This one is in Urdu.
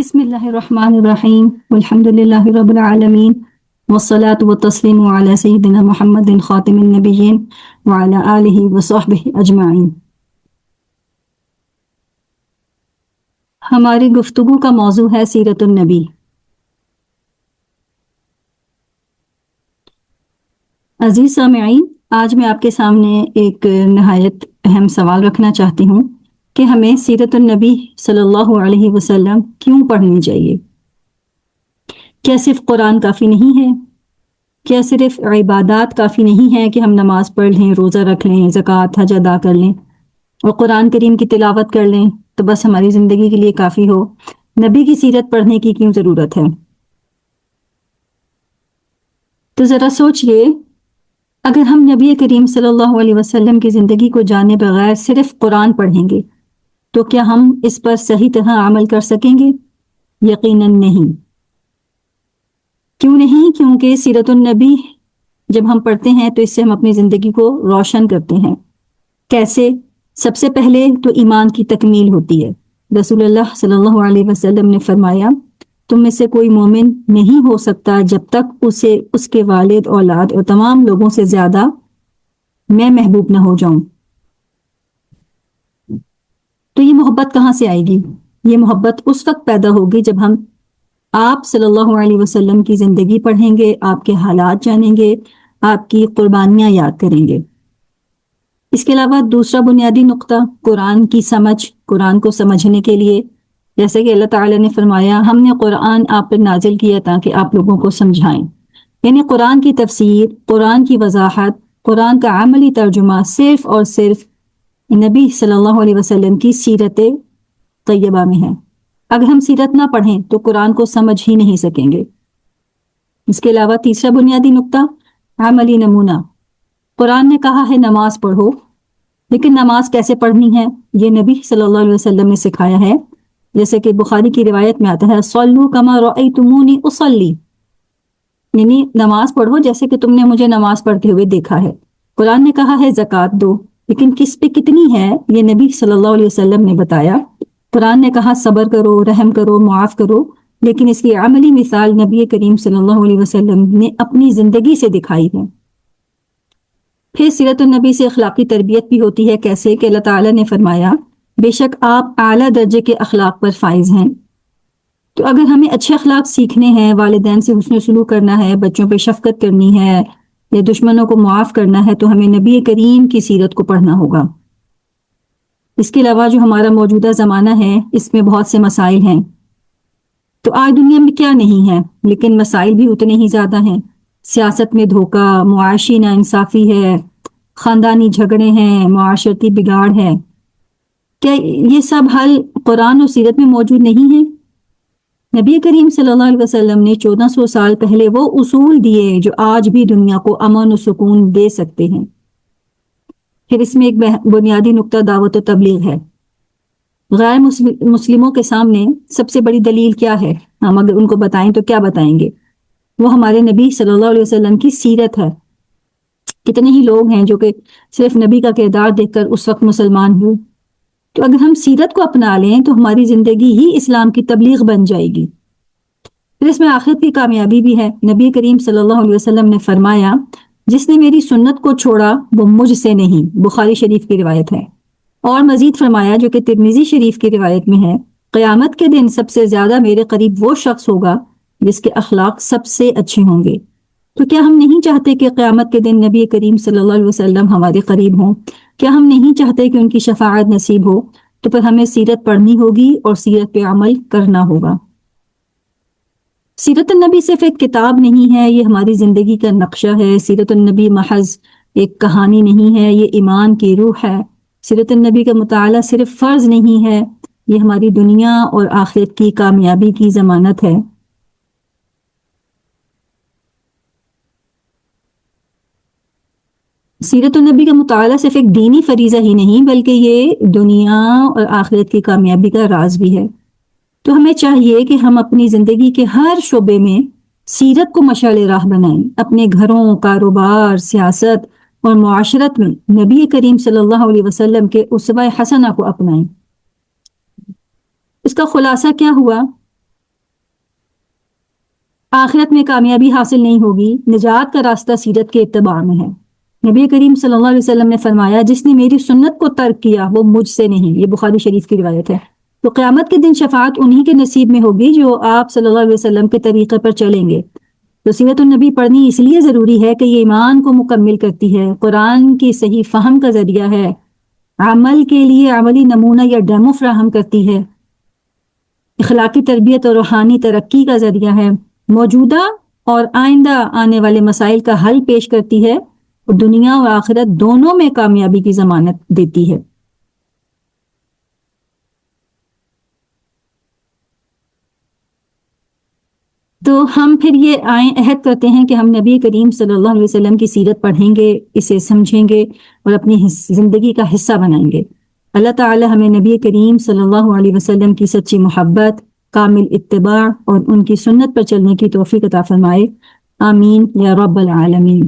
بسم اللہ الرحمن الرحیم والحمد للہ رب العالمین والصلاة والتسلیم علی سیدنا محمد خاتم النبیین وعلی آلہ وصحبہ اجمعین۔ ہماری گفتگو کا موضوع ہے سیرت النبی۔ عزیز سامعین، آج میں آپ کے سامنے ایک نہایت اہم سوال رکھنا چاہتی ہوں کہ ہمیں سیرت النبی صلی اللہ علیہ وسلم کیوں پڑھنی چاہیے؟ کیا صرف قرآن کافی نہیں ہے؟ کیا صرف عبادات کافی نہیں ہے کہ ہم نماز پڑھ لیں، روزہ رکھ لیں، زکوٰۃ حج ادا کر لیں اور قرآن کریم کی تلاوت کر لیں تو بس ہماری زندگی کے لیے کافی ہو؟ نبی کی سیرت پڑھنے کی کیوں ضرورت ہے؟ تو ذرا سوچئے، اگر ہم نبی کریم صلی اللہ علیہ وسلم کی زندگی کو جانے بغیر صرف قرآن پڑھیں گے تو کیا ہم اس پر صحیح طرح عمل کر سکیں گے؟ یقیناً نہیں۔ کیوں نہیں؟ کیونکہ سیرت النبی جب ہم پڑھتے ہیں تو اس سے ہم اپنی زندگی کو روشن کرتے ہیں۔ کیسے؟ سب سے پہلے تو ایمان کی تکمیل ہوتی ہے۔ رسول اللہ صلی اللہ علیہ وسلم نے فرمایا، تم میں سے کوئی مومن نہیں ہو سکتا جب تک اسے اس کے والد، اولاد اور تمام لوگوں سے زیادہ میں محبوب نہ ہو جاؤں۔ تو یہ محبت کہاں سے آئے گی؟ یہ محبت اس وقت پیدا ہوگی جب ہم آپ صلی اللہ علیہ وسلم کی زندگی پڑھیں گے، آپ کے حالات جانیں گے، آپ کی قربانیاں یاد کریں گے۔ اس کے علاوہ دوسرا بنیادی نقطہ قرآن کی سمجھ۔ قرآن کو سمجھنے کے لیے جیسے کہ اللہ تعالیٰ نے فرمایا، ہم نے قرآن آپ پر نازل کیا تاکہ آپ لوگوں کو سمجھائیں، یعنی قرآن کی تفسیر، قرآن کی وضاحت، قرآن کا عملی ترجمہ صرف اور صرف نبی صلی اللہ علیہ وسلم کی سیرت طیبہ میں ہے۔ اگر ہم سیرت نہ پڑھیں تو قرآن کو سمجھ ہی نہیں سکیں گے۔ اس کے علاوہ تیسرا بنیادی نقطہ عملی نمونہ۔ قرآن نے کہا ہے نماز پڑھو، لیکن نماز کیسے پڑھنی ہے یہ نبی صلی اللہ علیہ وسلم نے سکھایا ہے۔ جیسے کہ بخاری کی روایت میں آتا ہے، صلوا کما رأیتمونی اصلی، یعنی نماز پڑھو جیسے کہ تم نے مجھے نماز پڑھتے ہوئے دیکھا ہے۔ قرآن نے کہا ہے زکوٰۃ دو، لیکن کس پہ کتنی ہے یہ نبی صلی اللہ علیہ وسلم نے بتایا۔ قرآن نے کہا صبر کرو، رحم کرو، معاف کرو، لیکن اس کی عملی مثال نبی کریم صلی اللہ علیہ وسلم نے اپنی زندگی سے دکھائی ہے۔ پھر سیرت النبی سے اخلاقی تربیت بھی ہوتی ہے۔ کیسے کہ اللہ تعالیٰ نے فرمایا، بے شک آپ اعلیٰ درجے کے اخلاق پر فائز ہیں۔ تو اگر ہمیں اچھے اخلاق سیکھنے ہیں، والدین سے حسن سلوک کرنا ہے، بچوں پہ شفقت کرنی ہے یا دشمنوں کو معاف کرنا ہے تو ہمیں نبی کریم کی سیرت کو پڑھنا ہوگا۔ اس کے علاوہ جو ہمارا موجودہ زمانہ ہے اس میں بہت سے مسائل ہیں۔ تو آج دنیا میں کیا نہیں ہے، لیکن مسائل بھی اتنے ہی زیادہ ہیں۔ سیاست میں دھوکہ، معاشی ناانصافی ہے، خاندانی جھگڑے ہیں، معاشرتی بگاڑ ہے۔ کیا یہ سب حل قرآن اور سیرت میں موجود نہیں ہیں؟ نبی کریم صلی اللہ علیہ وسلم نے 1400 سال پہلے وہ اصول دیے جو آج بھی دنیا کو امن و سکون دے سکتے ہیں۔ پھر اس میں ایک بنیادی نقطہ دعوت و تبلیغ ہے۔ غیر مسلموں کے سامنے سب سے بڑی دلیل کیا ہے؟ ہم اگر ان کو بتائیں تو کیا بتائیں گے؟ وہ ہمارے نبی صلی اللہ علیہ وسلم کی سیرت ہے۔ کتنے ہی لوگ ہیں جو کہ صرف نبی کا کردار دیکھ کر اس وقت مسلمان ہوئے۔ تو اگر ہم سیرت کو اپنا لیں تو ہماری زندگی ہی اسلام کی تبلیغ بن جائے گی۔ پھر اس میں آخرت کی کامیابی بھی ہے۔ نبی کریم صلی اللہ علیہ وسلم نے فرمایا، جس نے میری سنت کو چھوڑا وہ مجھ سے نہیں، بخاری شریف کی روایت ہے۔ اور مزید فرمایا جو کہ ترمذی شریف کی روایت میں ہے، قیامت کے دن سب سے زیادہ میرے قریب وہ شخص ہوگا جس کے اخلاق سب سے اچھے ہوں گے۔ تو کیا ہم نہیں چاہتے کہ قیامت کے دن نبی کریم صلی اللہ علیہ وسلم ہمارے قریب ہوں؟ کیا ہم نہیں چاہتے کہ ان کی شفاعت نصیب ہو؟ تو پھر ہمیں سیرت پڑھنی ہوگی اور سیرت پہ عمل کرنا ہوگا۔ سیرت النبی صرف ایک کتاب نہیں ہے، یہ ہماری زندگی کا نقشہ ہے۔ سیرت النبی محض ایک کہانی نہیں ہے، یہ ایمان کی روح ہے۔ سیرت النبی کا مطالعہ صرف فرض نہیں ہے، یہ ہماری دنیا اور آخرت کی کامیابی کی ضمانت ہے۔ سیرت النبی کا مطالعہ صرف ایک دینی فریضہ ہی نہیں بلکہ یہ دنیا اور آخرت کی کامیابی کا راز بھی ہے۔ تو ہمیں چاہیے کہ ہم اپنی زندگی کے ہر شعبے میں سیرت کو مشعل راہ بنائیں۔ اپنے گھروں، کاروبار، سیاست اور معاشرت میں نبی کریم صلی اللہ علیہ وسلم کے اسوہ حسنہ کو اپنائیں۔ اس کا خلاصہ کیا ہوا؟ آخرت میں کامیابی حاصل نہیں ہوگی، نجات کا راستہ سیرت کے اتباع میں ہے۔ نبی کریم صلی اللہ علیہ وسلم نے فرمایا جس نے میری سنت کو ترک کیا وہ مجھ سے نہیں، یہ بخاری شریف کی روایت ہے۔ تو قیامت کے دن شفاعت انہی کے نصیب میں ہوگی جو آپ صلی اللہ علیہ وسلم کے طریقے پر چلیں گے۔ تو سیرت النبی پڑھنی اس لیے ضروری ہے کہ یہ ایمان کو مکمل کرتی ہے، قرآن کی صحیح فہم کا ذریعہ ہے، عمل کے لیے عملی نمونہ یا ڈیمو فراہم کرتی ہے، اخلاقی تربیت اور روحانی ترقی کا ذریعہ ہے، موجودہ اور آئندہ آنے والے مسائل کا حل پیش کرتی ہے اور دنیا اور آخرت دونوں میں کامیابی کی ضمانت دیتی ہے۔ تو ہم پھر یہ عہد کرتے ہیں کہ ہم نبی کریم صلی اللہ علیہ وسلم کی سیرت پڑھیں گے، اسے سمجھیں گے اور اپنی زندگی کا حصہ بنائیں گے۔ اللہ تعالی ہمیں نبی کریم صلی اللہ علیہ وسلم کی سچی محبت، کامل اتباع اور ان کی سنت پر چلنے کی توفیق عطا فرمائے۔ آمین یا رب العالمین۔